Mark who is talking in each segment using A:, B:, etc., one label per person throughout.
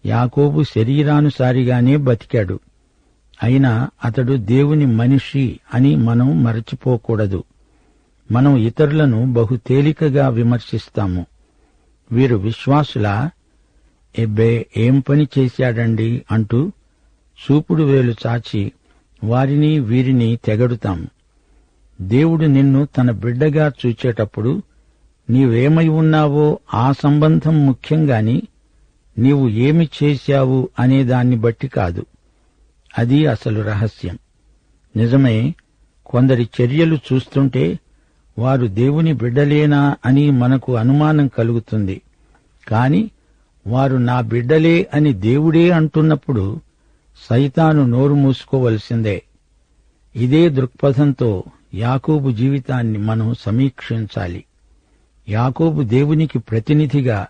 A: యాకోబు శరీరానుసారిగానే బతికాడు. అయినా అతడు దేవుని మనిషి అని మనం మరచిపోకూడదు. మనం ఇతరులను బహు తేలికగా విమర్శిస్తాము. వీరు విశ్వాసులా? ఎబ్బే, ఏం పని చేశాడండి అంటూ చూపుడు వేలు చాచి వారిని వీరిని తెగడుతాం. దేవుడు నిన్ను తన బిడ్డగా చూచేటప్పుడు నీవేమై ఉన్నావో ఆ సంబంధం ముఖ్యంగాని నీవు ఏమి చేశావు అనేదాన్ని బట్టి కాదు. అది అసలు రహస్యం. నిజమే, కొందరి చర్యలు చూస్తుంటే వారు దేవుని బిడ్డలేనా అని మనకు అనుమానం కలుగుతుంది. కాని వారు నా బిడ్డలే అని దేవుడే అంటున్నప్పుడు సైతాను నోరు మూసుకోవలసిందే. ఇదే దృక్పథంతో యాకోబు జీవితాన్ని మనం సమీక్షించాలి. యాకోబు దేవునికి ప్రతినిధిగా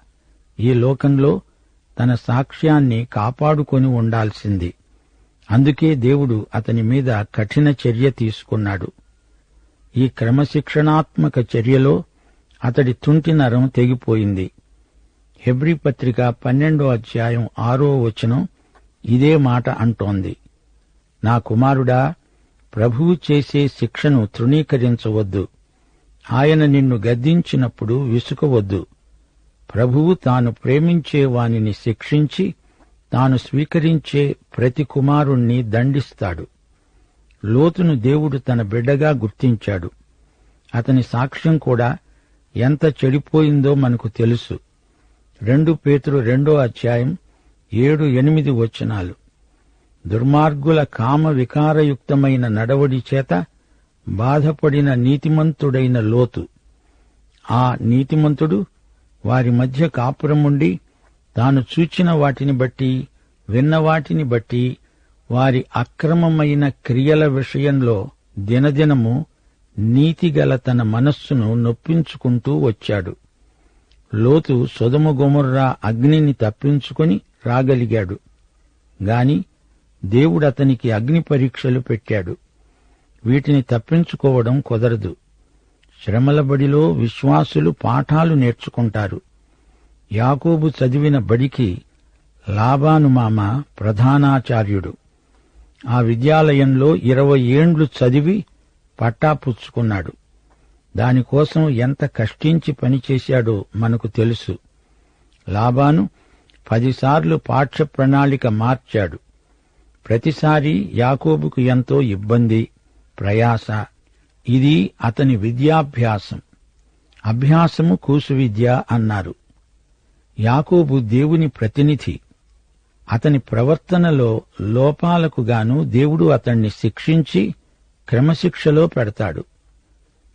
A: ఈ లోకంలో తన సాక్ష్యాన్ని కాపాడుకొని ఉండాల్సింది. అందుకే దేవుడు అతని మీద కఠిన చర్య తీసుకున్నాడు. ఈ క్రమశిక్షణాత్మక చర్యలో అతడి తుంటి నరం తెగిపోయింది. హెబ్రీ పత్రిక 12వ అధ్యాయం 6వ వచనం ఇదే మాట అంటోంది. నా కుమారుడా, ప్రభువు చేసే శిక్షను తృణీకరించవద్దు. ఆయన నిన్ను గద్దించినప్పుడు విసుకవద్దు. ప్రభువు తాను ప్రేమించే వానిని శిక్షించి తాను స్వీకరించే ప్రతి కుమారుణ్ణి దండిస్తాడు. లోతును దేవుడు తన బిడ్డగా గుర్తించాడు. అతని సాక్ష్యం కూడా ఎంత చెడిపోయిందో మనకు తెలుసు. 2 పేతురు 2వ అధ్యాయం 7-8 వచనాలు. దుర్మార్గుల కామ వికారయుక్తమైన నడవడి చేత బాధపడిన నీతిమంతుడైన లోతు. ఆ నీతిమంతుడు వారి మధ్య కాపురముండి తాను చూచిన వాటిని బట్టి విన్న వాటిని బట్టి వారి అక్రమమైన క్రియల విషయంలో దినదినము నీతిగల తన మనస్సును నొప్పించుకుంటూ వచ్చాడు. లోతు సొదొమ గొమొర్రా అగ్నిని తప్పించుకొని రాగలిగాడు. గాని దేవుడతనికి అగ్ని పరీక్షలు పెట్టాడు. వీటిని తప్పించుకోవడం కుదరదు. శ్రమల బడిలో విశ్వాసులు పాఠాలు నేర్చుకుంటారు. యాకోబు చదివిన బడికి లాబాను మామ ప్రధానాచార్యుడు. ఆ విద్యాలయంలో 20 ఏండ్లు చదివి పట్టాపుచ్చుకున్నాడు. దానికోసం ఎంత కష్టించి పనిచేశాడో మనకు తెలుసు. లాబాను 10 సార్లు పాఠ్య ప్రణాళిక మార్చాడు. ప్రతిసారి యాకోబుకు ఎంతో ఇబ్బంది, ప్రయాస. ఇది అతని విద్యాభ్యాసం. అభ్యాసము కూసు విద్య అన్నారు. యాకోబు దేవుని ప్రతినిధి. అతని ప్రవర్తనలో లోపాలకు గాను దేవుడు అతణ్ణి శిక్షించి క్రమశిక్షలో పెడతాడు.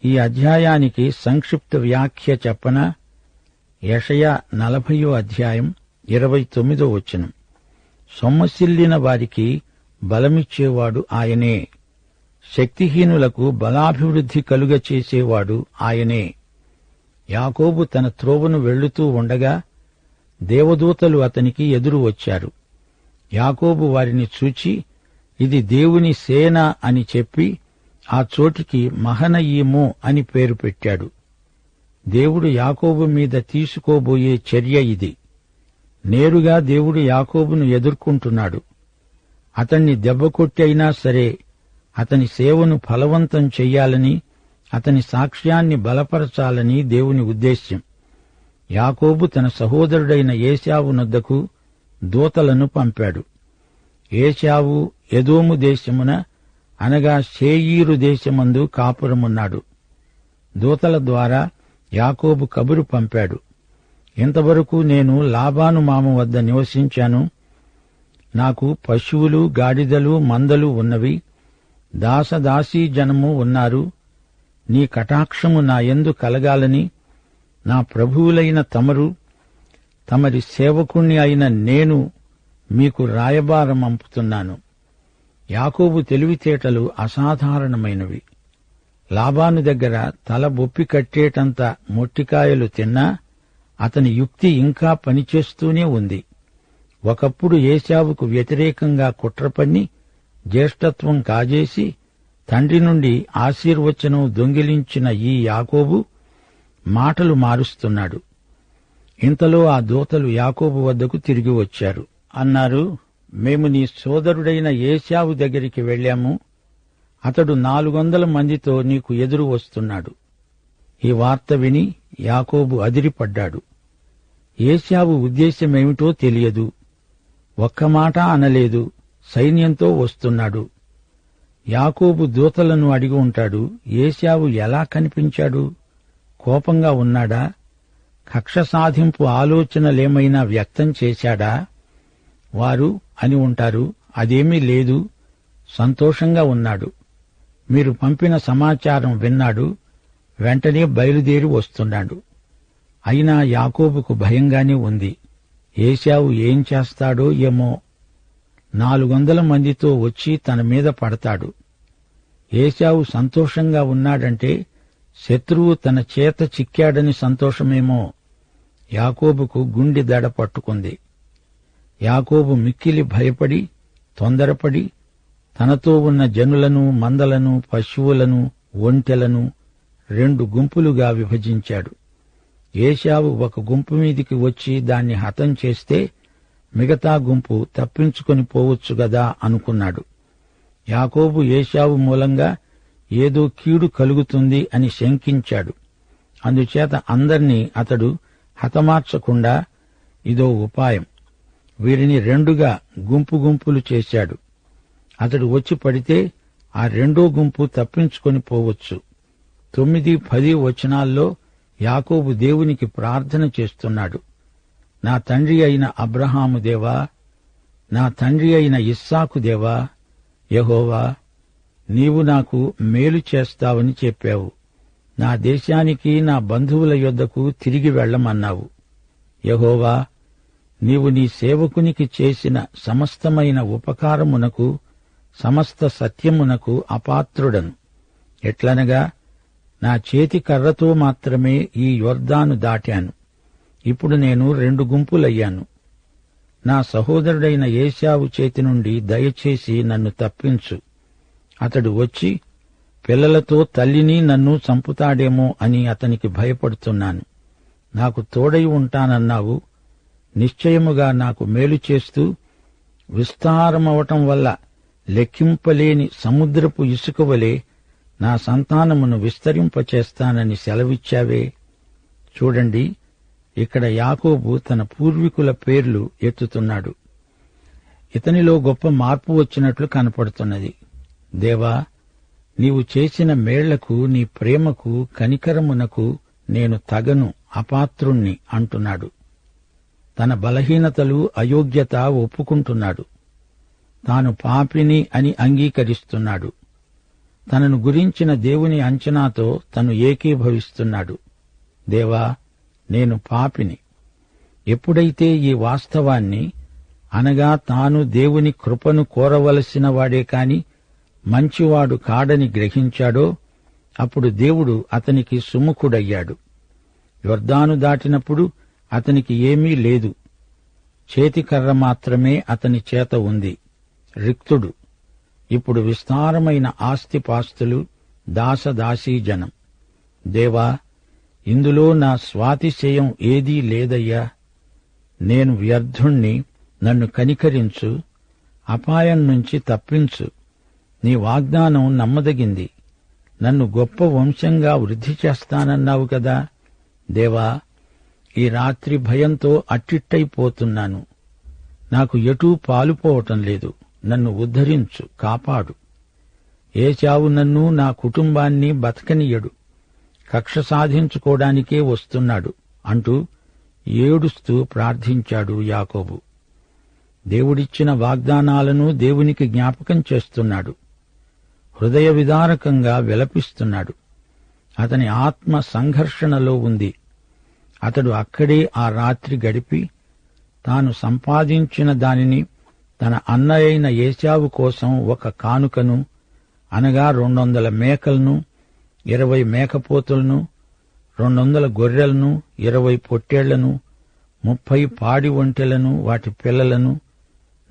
A: ఈ అధ్యాయానికి సంక్షిప్త వ్యాఖ్య చెప్పన యెషయా 40వ అధ్యాయం 29వ వచనం. సొమ్మసిల్లిన వారికి బలమిచ్చేవాడు ఆయనే. శక్తిహీనులకు బలాభివృద్ధి కలుగచేసేవాడు ఆయనే. యాకోబు తన త్రోవను వెళ్లుతూ ఉండగా దేవదూతలు అతనికి ఎదురు వచ్చారు. యాకోబు వారిని చూచి ఇది దేవుని సేన అని చెప్పి ఆ చోటికి మహనయీము అని పేరు పెట్టాడు. దేవుడు యాకోబు మీద తీసుకోబోయే చర్య ఇది. నేరుగా దేవుడు యాకోబును ఎదుర్కొంటున్నాడు. అతణ్ణి దెబ్బకొట్టి అయినా సరే అతని సేవను ఫలవంతం చెయ్యాలని, అతని సాక్ష్యాన్ని బలపరచాలని దేవుని ఉద్దేశ్యం. యాకోబు తన సహోదరుడైన ఏశావు నొద్దకు దూతలను పంపాడు. ఏశావు ఎదోము దేశమున అనగా శేయీరు దేశమందు కాపురమున్నాడు. దూతల ద్వారా యాకోబు కబురు పంపాడు. ఇంతవరకు నేను లాబాను మామ వద్ద నివసించాను. నాకు పశువులు, గాడిదలు, మందలు ఉన్నవి. దాసదాసీ జనము ఉన్నారు. నీ కటాక్షము నా యందు కలగాలని నా ప్రభువులైన తమరు, తమరి సేవకుణ్ణి అయిన నేను మీకు రాయబారం పంపుతున్నాను. యాకోబు తెలివితేటలు అసాధారణమైనవి. లాబాను దగ్గర తల బొప్పి కట్టేటంత మొట్టికాయలు తిన్నా అతని యుక్తి ఇంకా పనిచేస్తూనే ఉంది. ఒకప్పుడు ఏశావుకు వ్యతిరేకంగా కుట్రపన్ని జ్యేష్ఠత్వం కాజేసి తండ్రి నుండి ఆశీర్వచనం దొంగిలించిన ఈ యాకోబు మాటలు మారుస్తున్నాడు. ఇంతలో ఆ దూతలు యాకోబు వద్దకు తిరిగి వచ్చారు. అన్నారు, మేము నీ సోదరుడైన ఏశావు దగ్గరికి వెళ్ళాము. అతడు 400 మందితో నీకు ఎదురు వస్తున్నాడు. ఈ వార్త విని యాకోబు అదిరిపడ్డాడు. ఏశావు ఉద్దేశ్యమేమిటో తెలియదు. ఒక్క మాట అనలేదు. సైన్యంతో వస్తున్నాడు. యాకోబు దూతలను అడిగి ఉంటాడు, ఏశావు ఎలా కనిపించాడు? కోపంగా ఉన్నాడా? కక్ష సాధింపు ఆలోచనలేమైనా వ్యక్తం చేశాడా? వారు అని ఉంటారు, అదేమీ లేదు, సంతోషంగా ఉన్నాడు. మీరు పంపిన సమాచారం విన్నాడు, వెంటనే బయలుదేరి వస్తున్నాడు. అయినా యాకోబుకు భయంగానే ఉంది. ఏశావు ఏం చేస్తాడో ఏమో. 400 మందితో వచ్చి తన మీద పడతాడు. ఏశావు సంతోషంగా ఉన్నాడంటే శత్రువు తన చేత చిక్కాడని సంతోషమేమో. యాకోబుకు గుండె దడ పట్టుకుంది. యాకోబు మిక్కిలి భయపడి, తొందరపడి తనతో ఉన్న జనులను, మందలను, పశువులను, ఒంటెలను 2 గుంపులుగా విభజించాడు. ఏశావు ఒక గుంపు మీదికి వచ్చి దాన్ని హతం చేస్తే మిగతా గుంపు తప్పించుకొని పోవచ్చు గదా అనుకున్నాడు. యాకోబు ఏశావు మూలంగా ఏదో కీడు కలుగుతుంది అని శంకించాడు. అందుచేత అందర్నీ అతడు హతమార్చకుండా ఇదో ఉపాయం, వీరిని 2గా గుంపులు చేశాడు. అతడు వచ్చి పడితే ఆ 2వ గుంపు తప్పించుకొని పోవచ్చు. 9, 10 వచనాల్లో యాకోబు దేవునికి ప్రార్థన చేస్తున్నాడు. నా తండ్రి అయిన అబ్రహాము దేవా, నా తండ్రి అయిన ఇస్సాకు దేవా, యెహోవా, నీవు నాకు మేలు చేస్తావని చెప్పావు. నా దేశానికి, నా బంధువుల యొద్దకు తిరిగి వెళ్లమన్నావు. యెహోవా, నీవు నీ సేవకునికి చేసిన సమస్తమైన ఉపకారమునకు, సమస్త సత్యమునకు అపాత్రుడను. ఎట్లనగా నా చేతి కర్రతో మాత్రమే ఈ యొర్దాను దాటాను. ఇప్పుడు నేను 2 గుంపులయ్యాను. నా సహోదరుడైన ఏశావు చేతి నుండి దయచేసి నన్ను తప్పించు. అతడు వచ్చి పిల్లలతో తల్లిని నన్ను చంపుతాడేమో అని అతనికి భయపడుతున్నాను. నాకు తోడై ఉంటానన్నావు. నిశ్చయముగా నాకు మేలు చేస్తూ విస్తారమవటం వల్ల లెక్కింపలేని సముద్రపు ఇసుక వలె నా సంతానమును విస్తరింపచేస్తానని సెలవిచ్చావే. చూడండి, ఇక్కడ యాకోబు తన పూర్వీకుల పేర్లు ఎత్తుతున్నాడు. ఇతనిలో గొప్ప మార్పు వచ్చినట్లు కనపడుతున్నది. దేవా, నీవు చేసిన మేళ్లకు, నీ ప్రేమకు, కనికరమునకు నేను తగను, అపాత్రుణ్ణి అంటున్నాడు. తన బలహీనతలు, అయోగ్యత ఒప్పుకుంటున్నాడు. తాను పాపిని అని అంగీకరిస్తున్నాడు. తనను గురించిన దేవుని అంచనాతో తను ఏకీభవిస్తున్నాడు. దేవా, నేను పాపిని. ఎప్పుడైతే ఈ వాస్తవాన్ని, అనగా తాను దేవుని కృపను కోరవలసిన వాడే కాని మంచివాడు కాడని గ్రహించాడో అప్పుడు దేవుడు అతనికి సుముఖుడయ్యాడు. యొర్దాను దాటినప్పుడు అతనికి ఏమీ లేదు. చేతికర్ర మాత్రమే అతని చేత ఉంది. రిక్తుడు. ఇప్పుడు విస్తారమైన ఆస్తిపాస్తులు, దాసదాసీజనం. దేవా, ఇందులో నా స్వాతిశయం ఏదీ లేదయ్యా. నేను వ్యర్థుణ్ణి, నన్ను కనికరించు, అపాయం నుంచి తప్పించు. నీ వాగ్దానం నమ్మదగింది. నన్ను గొప్ప వంశంగా వృద్ధి చేస్తానన్నావు కదా. దేవా, ఈ రాత్రి భయంతో అట్టిట్టయిపోతున్నాను. నాకు ఎటూ పాలుపోవటం లేదు. నన్ను ఉద్ధరించు, కాపాడు. ఏశావు నన్ను, నా కుటుంబాన్ని బతకనియ్యడు. కక్ష సాధించుకోవడానికే వస్తున్నాడు అంటూ ఏడుస్తూ ప్రార్థించాడు యాకోబు. దేవుడిచ్చిన వాగ్దానాలను దేవునికి జ్ఞాపకం చేస్తున్నాడు. హృదయ విదారకంగా విలపిస్తున్నాడు. అతని ఆత్మ సంఘర్షణలో ఉంది. అతడు అక్కడే ఆ రాత్రి గడిపి తాను సంపాదించిన దానిని తన అన్నయైన ఏశావు కోసం ఒక కానుకను, అనగా 200 మేకలను, 20 మేకపోతులను, 200 గొర్రెలను, 20 పొట్టేళ్లను, 30 పాడి ఒంటెలను, వాటి పిల్లలను,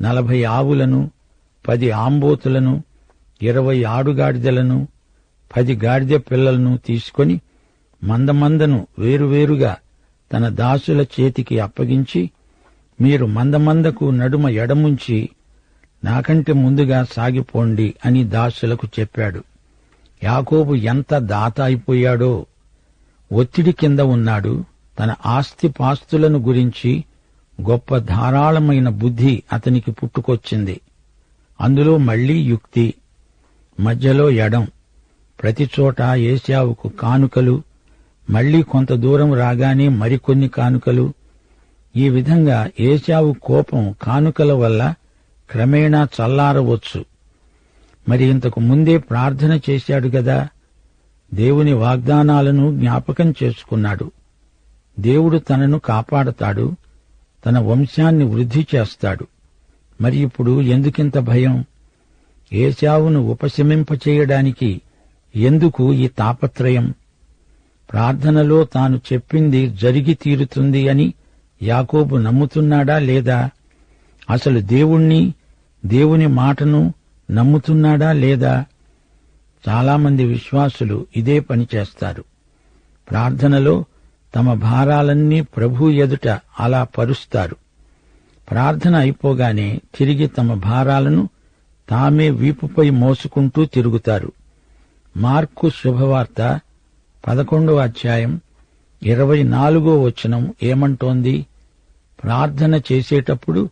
A: 40 ఆవులను, 10 ఆంబోతులను, 20 ఆడుగాడిదలను, 10 గాడిద పిల్లలను తీసుకొని మందమందను వేరువేరుగా తన దాసుల చేతికి అప్పగించి మీరు మందమందకు నడుమ ఎడముంచి నాకంటే ముందుగా సాగిపోండి అని దాసులకు చెప్పాడు. యాకోబు ఎంత దాత అయిపోయాడో! ఒత్తిడి కింద ఉన్నాడు. తన ఆస్తిపాస్తులను గురించి గొప్ప ధారాళమైన బుద్ధి అతనికి పుట్టుకొచ్చింది. అందులో మళ్లీ యుక్తి, మధ్యలో ఎడం, ప్రతిచోట ఏశావుకు కానుకలు, మళ్లీ కొంత దూరం రాగానే మరికొన్ని కానుకలు. ఈ విధంగా ఏశావు కోపం కానుకల వల్ల క్రమేణా చల్లారవచ్చు. మరి ఇంతకు ముందే ప్రార్థన చేశాడు గదా! దేవుని వాగ్దానాలను జ్ఞాపకం చేసుకున్నాడు. దేవుడు తనను కాపాడతాడు, తన వంశాన్ని వృద్ధి చేస్తాడు. మరి ఇప్పుడు ఎందుకింత భయం? ఏశావును ఉపశమింపచేయడానికి ఎందుకు ఈ తాపత్రయం? ప్రార్థనలో తాను చెప్పింది జరిగి తీరుతుంది అని యాకోబు నమ్ముతున్నాడా లేదా? అసలు దేవుని మాటను నమ్ముతున్నాడా లేదా? చాలామంది విశ్వాసులు ఇదే పని చేస్తారు. ప్రార్థనలో తమ భారాలన్నీ ప్రభు ఎదుట అలా పరుస్తారు. ప్రార్థన అయిపోగానే తిరిగి తమ భారాలను తామే వీపుపై మోసుకుంటూ తిరుగుతారు. మార్కు శుభవార్త 11వ అధ్యాయం 24వ వచనం ఏమంటోంది? ప్రార్థన చేసేటప్పుడు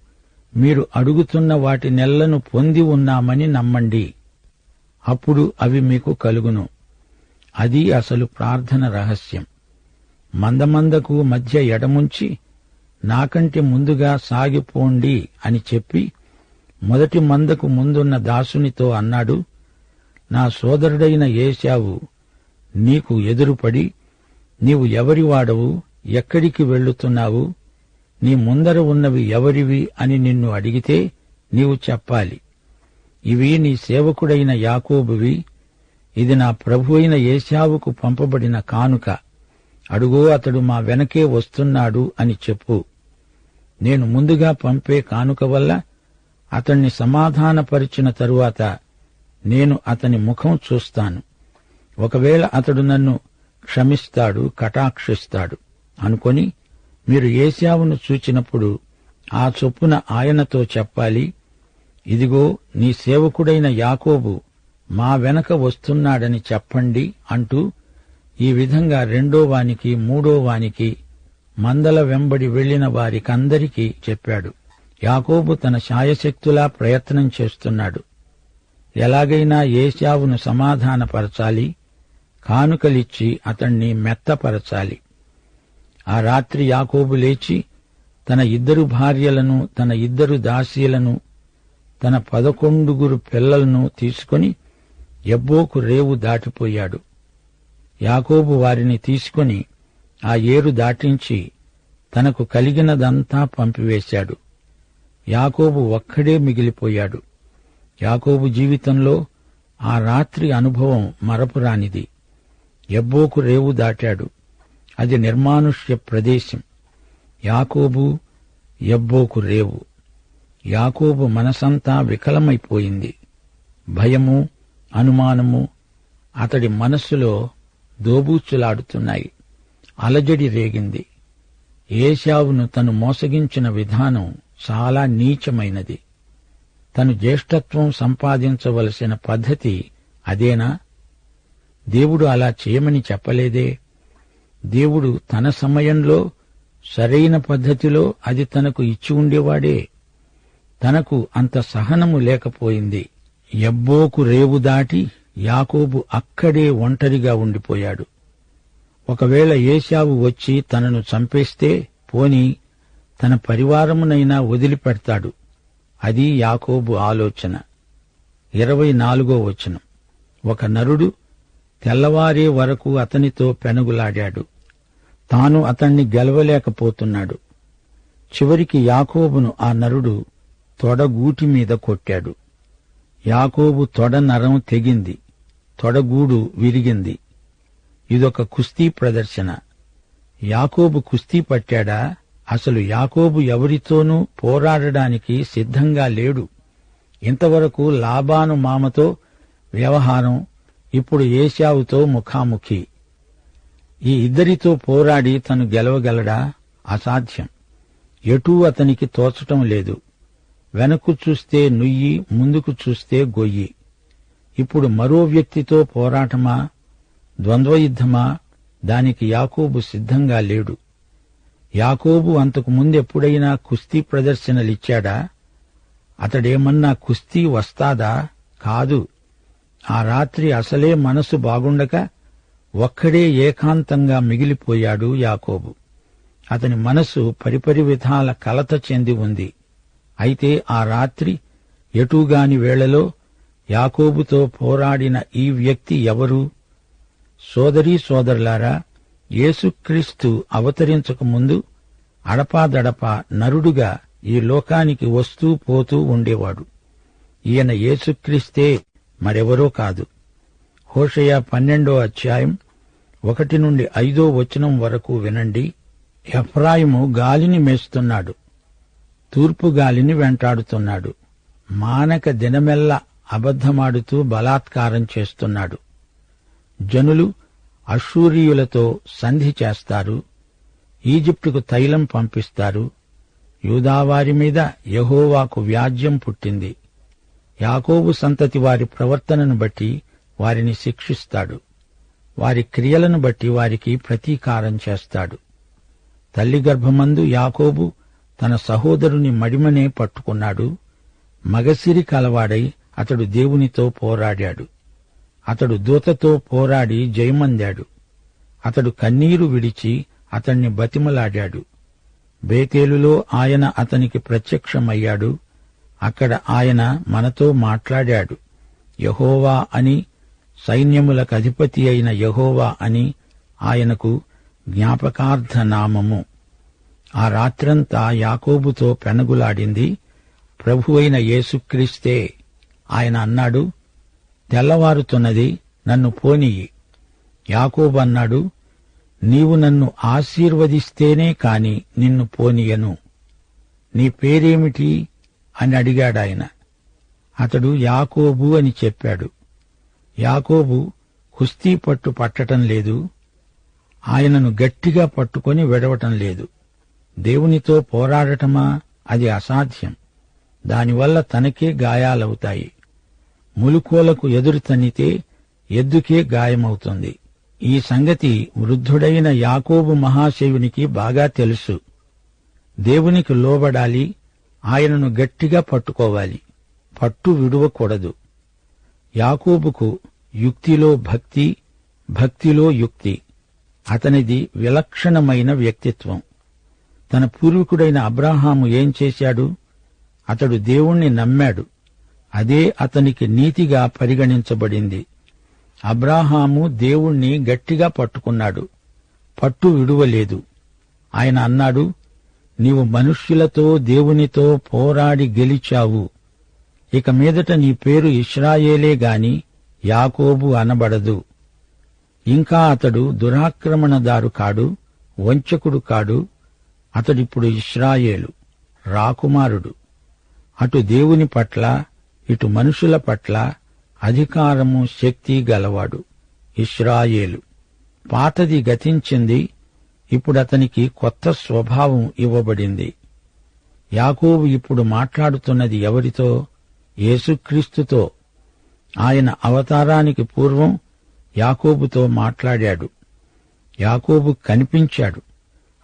A: మీరు అడుగుతున్న వాటి నెల్లను పొంది ఉన్నామని నమ్మండి, అప్పుడు అవి మీకు కలుగును. అది అసలు ప్రార్థన రహస్యం. మందమందకు మధ్య ఎడముంచి నాకంటే ముందుగా సాగిపోండి అని చెప్పి మొదటి మందకు ముందున్న దాసునితో అన్నాడు, నా సోదరుడైన ఏశావు నీకు ఎదురుపడి, నీవు ఎవరివాడవు, ఎక్కడికి వెళ్లుతున్నావు, నీ ముందర ఉన్నవి ఎవరివి అని నిన్ను అడిగితే నీవు చెప్పాలి. ఇవి నీ సేవకుడైన యాకోబువి, ఇది నా ప్రభు అయిన ఏశావుకు పంపబడిన కానుక. అడుగో అతడు మా వెనకే వస్తున్నాడు అని చెప్పు. నేను ముందుగా పంపే కానుక వల్ల అతణ్ణి సమాధానపరిచిన తరువాత నేను అతని ముఖం చూస్తాను. ఒకవేళ అతడు నన్ను క్షమిస్తాడు, కటాక్షిస్తాడు అనుకొని మీరు ఏశావును చూచినప్పుడు ఆ చొప్పున ఆయనతో చెప్పాలి, ఇదిగో నీ సేవకుడైన యాకోబు మా వెనక వస్తున్నాడని చెప్పండి అంటూ ఈ విధంగా రెండో వానికి మూడో వానికి మందల వెంబడి వెళ్లిన వారికందరికీ చెప్పాడు. యాకోబు తన శాయశక్తులా ప్రయత్నం చేస్తున్నాడు. ఎలాగైనా ఏశావును సమాధానపరచాలి, కానుకలిచ్చి అతణ్ణి మెత్తపరచాలి. ఆ రాత్రి యాకోబు లేచి తన 2 భార్యలను, తన 2 దాసీలను, తన 11 పిల్లలను తీసుకుని యబ్బోకు రేవు దాటిపోయాడు. యాకోబు వారిని తీసుకుని ఆ ఏరు దాటించి తనకు కలిగినదంతా పంపివేశాడు. యాకోబు ఒక్కడే మిగిలిపోయాడు. యాకోబు జీవితంలో ఆ రాత్రి అనుభవం మరపురానిది. యబ్బోకు రేవు దాటాడు. అది నిర్మానుష్య ప్రదేశం. యాకోబు, యబ్బోకు రేవు. యాకోబు మనసంతా వికలమైపోయింది. భయము, అనుమానము అతడి మనస్సులో దోబూచులాడుతున్నాయి. అలజడి రేగింది. ఏశావును తను మోసగించిన విధానం చాలా నీచమైనది. తను జ్యేష్ఠత్వం సంపాదించవలసిన పద్ధతి అదేనా? దేవుడు అలా చేయమని చెప్పలేదే. దేవుడు తన సమయంలో సరైన పద్ధతిలో అది తనకు ఇచ్చి ఉండేవాడే. తనకు అంత సహనము లేకపోయింది. యబ్బోకు రేవు దాటి యాకోబు అక్కడే ఒంటరిగా ఉండిపోయాడు. ఒకవేళ ఏశావు వచ్చి తనను చంపేస్తే పోని తన పరివారమునైనా వదిలిపెడతాడు. అది యాకోబు ఆలోచన. 24వ వచనం. ఒక నరుడు తెల్లవారే వరకు అతనితో పెనుగులాడాడు. తాను అతణ్ణి గెలవలేకపోతున్నాడు. చివరికి యాకోబును ఆ నరుడు తొడగూటి మీద కొట్టాడు. యాకోబు తొడ నరం తెగింది, తొడగూడు విరిగింది. ఇదొక కుస్తీ ప్రదర్శన. యాకోబు కుస్తీ పట్టాడా? అసలు యాకోబు ఎవరితోనూ పోరాడడానికి సిద్ధంగా లేడు. ఇంతవరకు లాబాను మామతో వ్యవహారం, ఇప్పుడు ఏశావుతో ముఖాముఖి. ఈ ఇద్దరితో పోరాడి తను గెలవగలడా? అసాధ్యం. ఎటూ అతనికి తోచటం లేదు. వెనక్కు చూస్తే నుయ్యి, ముందుకు చూస్తే గొయ్యి. ఇప్పుడు మరో వ్యక్తితో పోరాటమా, ద్వంద్వయుద్ధమా? దానికి యాకోబు సిద్ధంగా లేడు. యాకోబు అంతకు ముందెప్పుడైనా కుస్తీ ప్రదర్శనలిచ్చాడా? అతడేమన్నా కుస్తీ వస్తాదా? కాదు. ఆ రాత్రి అసలే మనసు బాగుండక ఒక్కడే ఏకాంతంగా మిగిలిపోయాడు యాకోబు. అతని మనసు పరిపరి విధాల కలత చెంది ఉంది. అయితే ఆ రాత్రి ఎటూగాని వేళలో యాకోబుతో పోరాడిన ఈ వ్యక్తి ఎవరు? సోదరీ సోదరులారా, యేసుక్రీస్తు అవతరించకముందు అడపాదడపా నరుడుగా ఈ లోకానికి వస్తూ పోతూ ఉండేవాడు. ఈయన యేసుక్రీస్తే, మరెవరో కాదు. హోషేయ 12వ అధ్యాయం 1-5 వరకు వినండి. ఎఫ్రాయిము గాలిని మేస్తున్నాడు, తూర్పు గాలిని వెంటాడుతున్నాడు. మానక దినమెల్లా అబద్ధమాడుతూ బలాత్కారం చేస్తున్నాడు. జనులు అష్షూరీయులతో సంధి చేస్తారు, ఈజిప్టుకు తైలం పంపిస్తారు. యూదావారి మీద యెహోవాకు వ్యాజ్యం పుట్టింది. యాకోబు సంతతి వారి ప్రవర్తనను బట్టి వారిని శిక్షిస్తాడు. వారి క్రియలను బట్టి వారికి ప్రతీకారం చేస్తాడు. తల్లి గర్భమందు యాకోబు తన సహోదరుని మడిమనే పట్టుకున్నాడు. మగసిరి కలవాడై అతడు దేవునితో పోరాడాడు. అతడు దూతతో పోరాడి జయమందాడు. అతడు కన్నీరు విడిచి అతణ్ణి బతిమలాడాడు. బేతేలులో ఆయన అతనికి ప్రత్యక్షమయ్యాడు. అక్కడ ఆయన మనతో మాట్లాడాడు. యెహోవా అని, సైన్యములకు అధిపతి అయిన యెహోవా అని ఆయనకు జ్ఞాపకార్థ నామము. ఆ రాత్రంతా యాకోబుతో పెనగులాడింది ప్రభువైన యేసుక్రీస్తే. ఆయన అన్నాడు, తెల్లవారుతున్నది, నన్ను పోనియ్యి. యాకోబు అన్నాడు, నీవు నన్ను ఆశీర్వదిస్తేనే కాని నిన్ను పోనీయను. నీ పేరేమిటి అని అడిగాడాయన. అతడు యాకోబు అని చెప్పాడు. యాకోబు కుస్తీ పట్టు పట్టటం లేదు. ఆయనను గట్టిగా పట్టుకొని విడవటం లేదు. దేవునితో పోరాడటమా? అది అసాధ్యం. దానివల్ల తనకే గాయాలవుతాయి. ములుకోలకు ఎదురు తన్నితే ఎద్దుకే గాయమవుతుంది. ఈ సంగతి వృద్ధుడైన యాకోబు మహాశయునికి బాగా తెలుసు. దేవునికి లోబడాలి, ఆయనను గట్టిగా పట్టుకోవాలి, పట్టు విడువకూడదు. యాకోబుకు యుక్తిలో భక్తి, భక్తిలో యుక్తి. అతనిది విలక్షణమైన వ్యక్తిత్వం. తన పూర్వీకుడైన అబ్రాహాము ఏం చేశాడు? అతడు దేవుణ్ణి నమ్మాడు. అదే అతనికి నీతిగా పరిగణించబడింది. అబ్రాహాము దేవుణ్ణి గట్టిగా పట్టుకున్నాడు, పట్టు విడువలేదు. ఆయన అన్నాడు, నీవు మనుష్యులతో దేవునితో పోరాడి గెలిచావు. ఇక మీదట నీ పేరు ఇశ్రాయేలే గాని యాకోబు అనబడదు. ఇంకా అతడు దురాక్రమణదారు కాడు, వంచకుడు కాడు. అతడిప్పుడు ఇశ్రాయేలు, రాకుమారుడు. అటు దేవుని పట్ల, ఇటు మనుషుల పట్ల అధికారము, శక్తి గలవాడు. ఇశ్రాయేలు. పాతది గతించింది, ఇప్పుడతనికి కొత్త స్వభావం ఇవ్వబడింది. యాకోబు ఇప్పుడు మాట్లాడుతున్నది ఎవరితో? యేసుక్రీస్తుతో. ఆయన అవతారానికి పూర్వం యాకోబుతో మాట్లాడాడు. యాకోబు కనిపించాడు.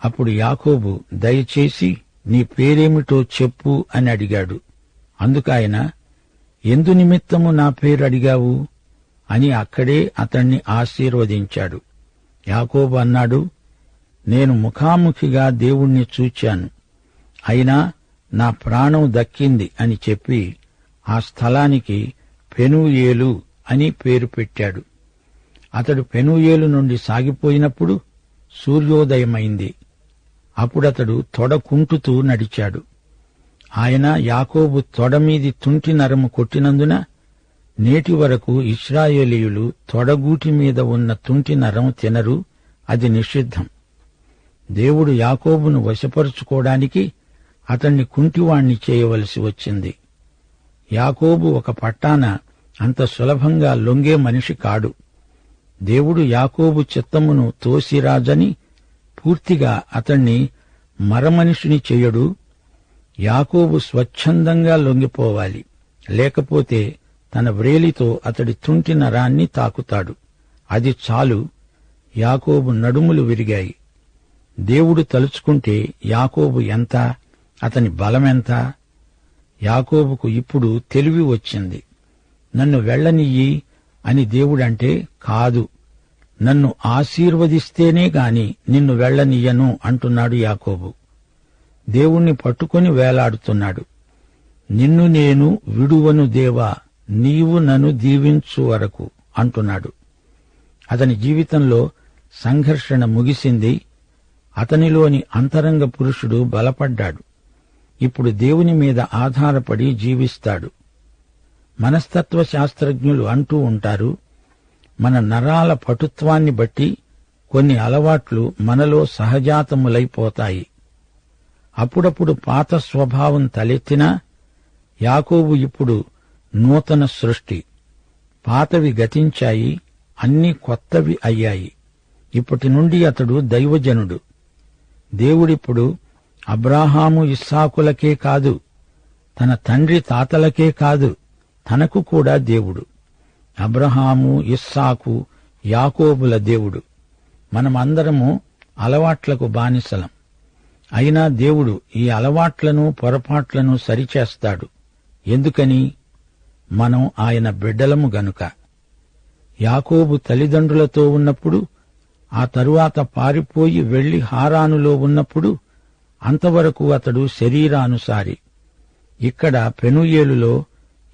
A: అప్పుడు యాకోబు, దయచేసి నీ పేరేమిటో చెప్పు అని అడిగాడు. అందుకాయన, ఎందు నిమిత్తము నా పేరు అడిగావు అని అక్కడే అతణ్ణి ఆశీర్వదించాడు. యాకోబు అన్నాడు, నేను ముఖాముఖిగా దేవుణ్ణి చూచాను, అయినా నా ప్రాణం దక్కింది అని చెప్పి ఆ స్థలానికి పెనూయేలు అని పేరు పెట్టాడు. అతడు పెనూయేలు నుండి సాగిపోయినప్పుడు సూర్యోదయమైంది. అప్పుడతడు తొడకుంటుతూ నడిచాడు. ఆయన యాకోబు తొడమీది తుంటి నరము కొట్టినందున నేటి వరకు ఇశ్రాయేలీయులు తొడగూటి మీద ఉన్న తుంటి నరం తినరు. అది నిషిద్ధం. దేవుడు యాకోబును వశపరుచుకోవడానికి అతణ్ణి కుంటివాణ్ణి చేయవలసి వచ్చింది. యాకోబు ఒక పట్టాన అంత సులభంగా లొంగే మనిషి కాడు. దేవుడు యాకోబు చిత్తమును తోసిరాజని పూర్తిగా అతణ్ణి మరమనిషిని చెయ్యడు. యాకోబు స్వచ్ఛందంగా లొంగిపోవాలి, లేకపోతే తన వ్రేలితో అతడి తుంటి నరాన్ని తాకుతాడు. అది చాలు. యాకోబు నడుములు విరిగాయి. దేవుడు తలుచుకుంటే యాకోబు ఎంత, అతని బలమెంత! యాకోబుకు ఇప్పుడు తెలివి వచ్చింది. నన్ను వెళ్ళనియ్యి అని దేవుడంటే, కాదు, నన్ను ఆశీర్వదిస్తేనే గాని నిన్ను వెళ్ళనియ్యను అంటున్నాడు యాకోబు. దేవుణ్ణి పట్టుకొని వేలాడుతున్నాడు. నిన్ను నేను విడువను దేవా, నీవు నన్ను దీవించు వరకు అంటున్నాడు. అతని జీవితంలో సంఘర్షణ ముగిసింది. అతనిలోని అంతరంగ పురుషుడు బలపడ్డాడు. ఇప్పుడు దేవుని మీద ఆధారపడి జీవిస్తాడు. మనస్తత్వ శాస్త్రజ్ఞులు అంటూ ఉంటారు, మన నరాల పటుత్వాన్ని బట్టి కొన్ని అలవాట్లు మనలో సహజాతములైపోతాయి. అప్పుడప్పుడు పాత స్వభావం తలెత్తినా యాకోబు ఇప్పుడు నూతన సృష్టి. పాతవి గతించాయి, అన్నీ కొత్తవి అయ్యాయి. ఇప్పటి నుండి అతడు దైవజనుడు. దేవుడిప్పుడు అబ్రాహాము ఇస్సాకులకే కాదు, తన తండ్రి తాతలకే కాదు, తనకు కూడా దేవుడు. అబ్రహాము, ఇస్సాకు, యాకోబుల దేవుడు. మనమందరము అలవాట్లకు బానిసలం. అయినా దేవుడు ఈ అలవాట్లను, పొరపాట్లను సరిచేస్తాడు. ఎందుకని? మనం ఆయన బిడ్డలము గనుక. యాకోబు తల్లిదండ్రులతో ఉన్నప్పుడు, ఆ తరువాత పారిపోయి వెళ్లి హారానులో ఉన్నప్పుడు, అంతవరకు అతడు శరీరానుసారి. ఇక్కడ పెనూయేలులో,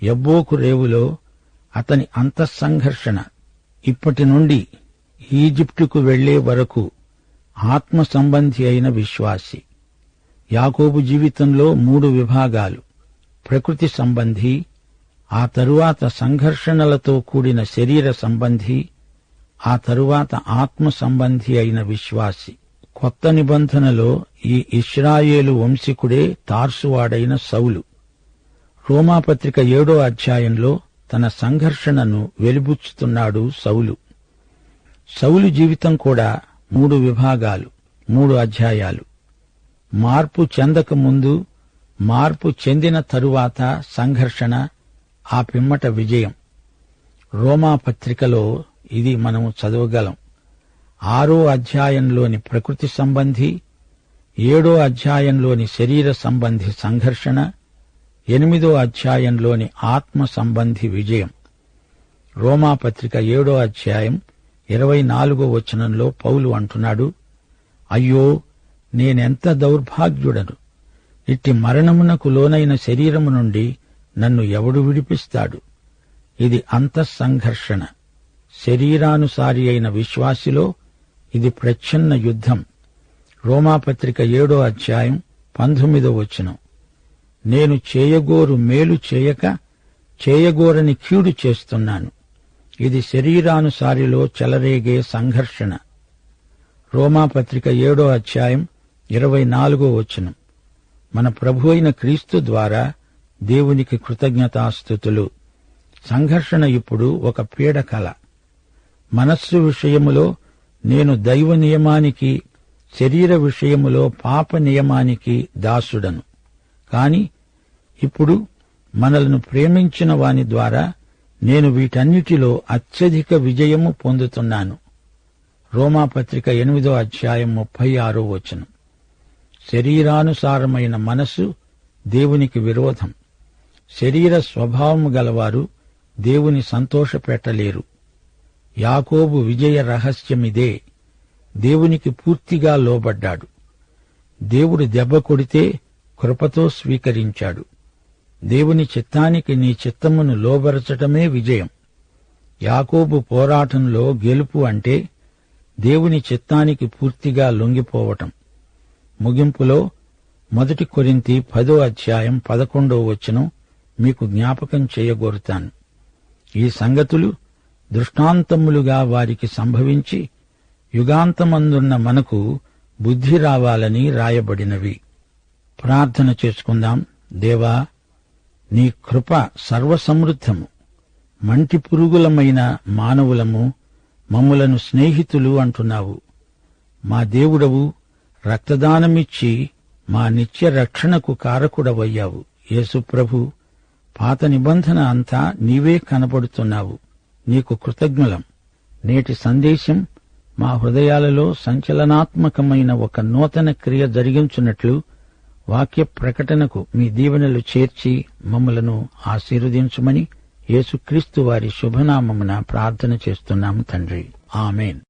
A: యబ్బోకు రేవులో అతని అంతఃసంఘర్షణ. ఇప్పటి నుండి ఈజిప్టుకు వెళ్లే వరకు ఆత్మ సంబంధి అయిన విశ్వాసి. యాకోబు జీవితంలో 3 విభాగాలు: ప్రకృతి సంబంధి, ఆ తరువాత సంఘర్షణలతో కూడిన శరీర సంబంధి, ఆ తరువాత ఆత్మ సంబంధి అయిన విశ్వాసి. కొత్త నిబంధనలో ఈ ఇశ్రాయేలు వంశీకుడే తార్సువాడైన సౌలు. రోమాపత్రిక 7వ అధ్యాయంలో తన సంఘర్షణను వెలిబుచ్చుతున్నాడు సౌలు. సౌలు జీవితం కూడా 3 విభాగాలు, 3 అధ్యాయాలు. మార్పు చెందక ముందు, మార్పు చెందిన తరువాత సంఘర్షణ, ఆ పిమ్మట విజయం. రోమాపత్రికలో ఇది మనం చదవగలం. 6వ అధ్యాయంలోని ప్రకృతి సంబంధి, 7వ అధ్యాయంలోని శరీర సంబంధి సంఘర్షణ, 8వ అధ్యాయంలోని ఆత్మ సంబంధి విజయం. రోమాపత్రిక 7వ అధ్యాయం 24వ వచనంలో పౌలు అంటున్నాడు, అయ్యో, నేనెంత దౌర్భాగ్యుడను! ఇట్టి మరణమునకు లోనైన శరీరము నుండి నన్ను ఎవడు విడిపిస్తాడు? ఇది అంతఃసంఘర్షణ. శరీరానుసారి అయిన విశ్వాసిలో ఇది ప్రచ్ఛన్న యుద్ధం. రోమాపత్రిక 7వ అధ్యాయం 19వ వచనం, నేను చేయగోరు మేలు చేయక చేయగోరని కీడు చేస్తున్నాను. ఇది శరీరానుసారిలో చెలరేగే సంఘర్షణ. రోమాపత్రిక 7వ అధ్యాయం 24వ వచనం, మన ప్రభు అయిన క్రీస్తు ద్వారా దేవునికి కృతజ్ఞతాస్తుతులు. సంఘర్షణ ఇప్పుడు ఒక పీడకల. మనస్సు విషయములో నేను దైవ నియమానికి, శరీర విషయములో పాప నియమానికి దాసుడను. కాని ఇప్పుడు మనలను ప్రేమించిన వాని ద్వారా నేను వీటన్నిటిలో అత్యధిక విజయము పొందుతున్నాను. రోమాపత్రిక 8వ అధ్యాయం 36వ వచనం. శరీరానుసారమైన మనస్సు దేవునికి విరోధం. శరీర స్వభావము గలవారు దేవుని సంతోషపెట్టలేరు. యాకోబు విజయ రహస్యమిదే. దేవునికి పూర్తిగా లోబడ్డాడు. దేవుడు దెబ్బ కొడితే కృపతో స్వీకరించాడు. దేవుని చిత్తానికి నీ చిత్తమును లోబరచటమే విజయం. యాకోబు పోరాటంలో గెలుపు అంటే దేవుని చిత్తానికి పూర్తిగా లొంగిపోవటం. ముగింపులో 1 కొరింథీ 10వ అధ్యాయం 11వ వచనం మీకు జ్ఞాపకం చేయగోరుతాను. ఈ సంగతులు దృష్టాంతములుగా వారికి సంభవించి యుగాంతమందున్న మనకు బుద్ధి రావాలని రాయబడినవి. ప్రార్థన చేసుకుందాం. దేవా, నీ కృప సర్వసమృద్ధము. మంటి పురుగులమైన మానవులము, మమ్ములను స్నేహితులు అంటున్నావు. మా దేవుడవు, రక్తదానమిచ్చి మా నిత్య రక్షణకు కారకుడవయ్యావు. యేసు ప్రభు, పాత నిబంధన అంతా నీవే కనబడుతున్నావు. నీకు కృతజ్ఞులం. నేటి సందేశం మా హృదయాలలో సంచలనాత్మకమైన ఒక నూతన క్రియ జరిగించున్నట్లు వాక్య ప్రకటనకు మీ దీవెనలు చేర్చి మమ్మలను ఆశీర్వదించుమని యేసుక్రీస్తు వారి శుభనామమున ప్రార్థన చేస్తున్నాము తండ్రి. ఆమేన్.